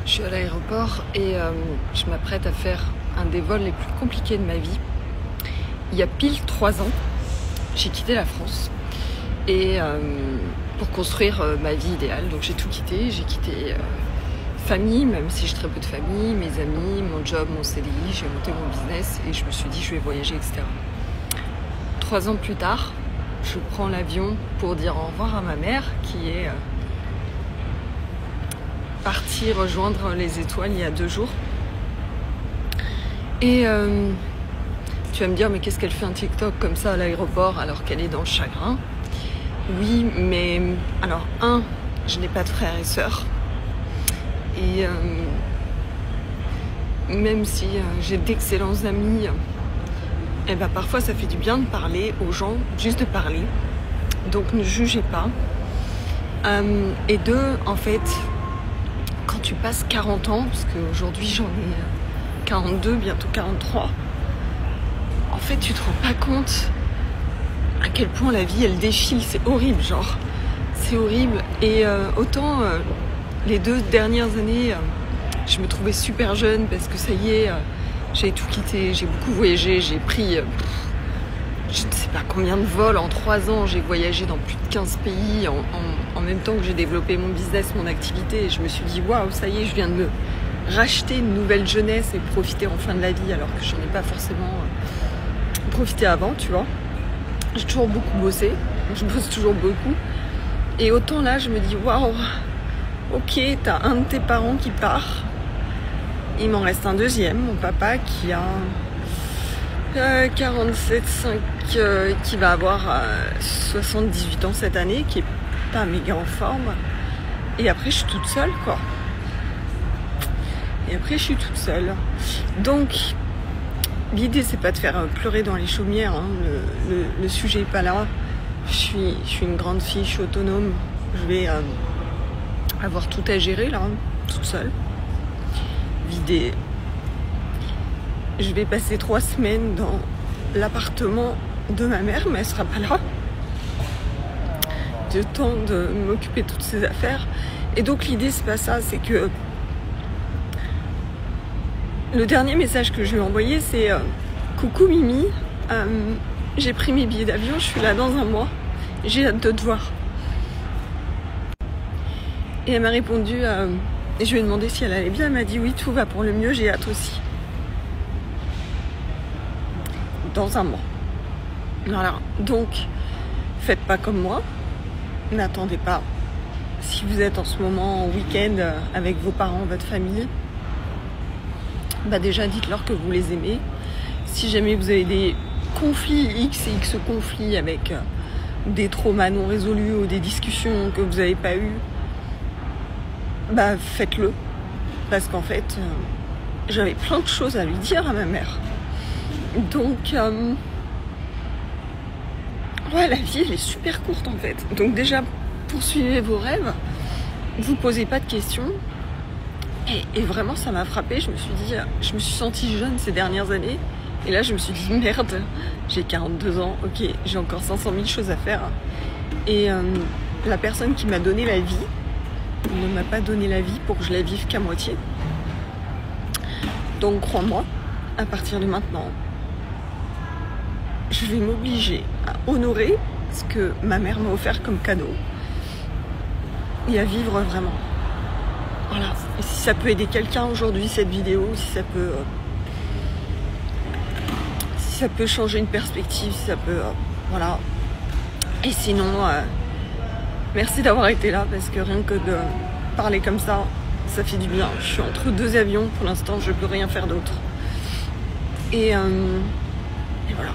Je suis à l'aéroport et je m'apprête à faire un des vols les plus compliqués de ma vie. Il y a pile 3 ans, j'ai quitté la France et pour construire ma vie idéale. Donc j'ai tout quitté, j'ai quitté famille, même si j'ai très peu de famille, mes amis, mon job, mon CDI, j'ai monté mon business et je me suis dit je vais voyager, etc. 3 ans plus tard, je prends l'avion pour dire au revoir à ma mère qui est partie rejoindre les étoiles il y a 2 jours. Et tu vas me dire, mais qu'est-ce qu'elle fait un TikTok comme ça à l'aéroport alors qu'elle est dans le chagrin? Oui, mais alors, je n'ai pas de frères et sœurs. Et même si j'ai d'excellents amis, et ben parfois ça fait du bien de parler aux gens, juste de parler. Donc ne jugez pas. Et 2, en fait, quand tu passes 40 ans, parce qu'aujourd'hui j'en ai 42, bientôt 43, en fait tu te rends pas compte à quel point la vie elle défile, c'est horrible, genre, c'est horrible. Et autant les 2 dernières années, je me trouvais super jeune parce que ça y est, j'ai tout quitté, j'ai beaucoup voyagé, j'ai pris je ne sais pas combien de vols en 3 ans, j'ai voyagé dans plus de 15 pays en même temps que j'ai développé mon business, mon activité, et je me suis dit waouh, ça y est, je viens de me racheter une nouvelle jeunesse et profiter enfin de la vie alors que j'en ai pas forcément profité avant, tu vois. J'ai toujours beaucoup bossé, je bosse toujours beaucoup, et autant là je me dis waouh, ok, t'as un de tes parents qui part, il m'en reste un deuxième, mon papa qui a 47,5, qui va avoir 78 ans cette année, qui est pas méga en forme. Et après je suis toute seule, quoi. Donc l'idée c'est pas de faire pleurer dans les chaumières, hein. Le sujet est pas là. Je suis une grande fille, je suis autonome, je vais avoir tout à gérer là, toute seule. Vider. Je vais passer 3 semaines dans l'appartement de ma mère, mais elle sera pas là. De temps de m'occuper de toutes ces affaires. Et donc l'idée c'est pas ça, c'est que le dernier message que je lui ai envoyé c'est coucou Mimi, j'ai pris mes billets d'avion, je suis là dans 1 mois, j'ai hâte de te voir. Et elle m'a répondu, et je lui ai demandé si elle allait bien, elle m'a dit oui, tout va pour le mieux, j'ai hâte aussi. Dans 1 mois. Voilà. Donc, faites pas comme moi. N'attendez pas. Si vous êtes en ce moment en week-end avec vos parents, votre famille, bah déjà dites-leur que vous les aimez. Si jamais vous avez des conflits, X et X conflits avec des traumas non résolus ou des discussions que vous n'avez pas eues, bah faites-le. Parce qu'en fait, j'avais plein de choses à lui dire à ma mère. Donc, ouais, la vie, elle est super courte en fait. Donc déjà, poursuivez vos rêves, vous posez pas de questions. Et vraiment, ça m'a frappée. Je me suis sentie jeune ces dernières années. Et là, je me suis dit, merde, j'ai 42 ans, ok, j'ai encore 500 000 choses à faire. Et la personne qui m'a donné la vie ne m'a pas donné la vie pour que je la vive qu'à moitié. Donc, crois-moi, à partir de maintenant, je vais m'obliger à honorer ce que ma mère m'a offert comme cadeau et à vivre vraiment. Voilà. Et si ça peut aider quelqu'un aujourd'hui, cette vidéo, si ça peut changer une perspective, si ça peut... voilà. Et sinon, merci d'avoir été là, parce que rien que de parler comme ça, ça fait du bien. Je suis entre 2 avions, pour l'instant, je peux rien faire d'autre. Et voilà.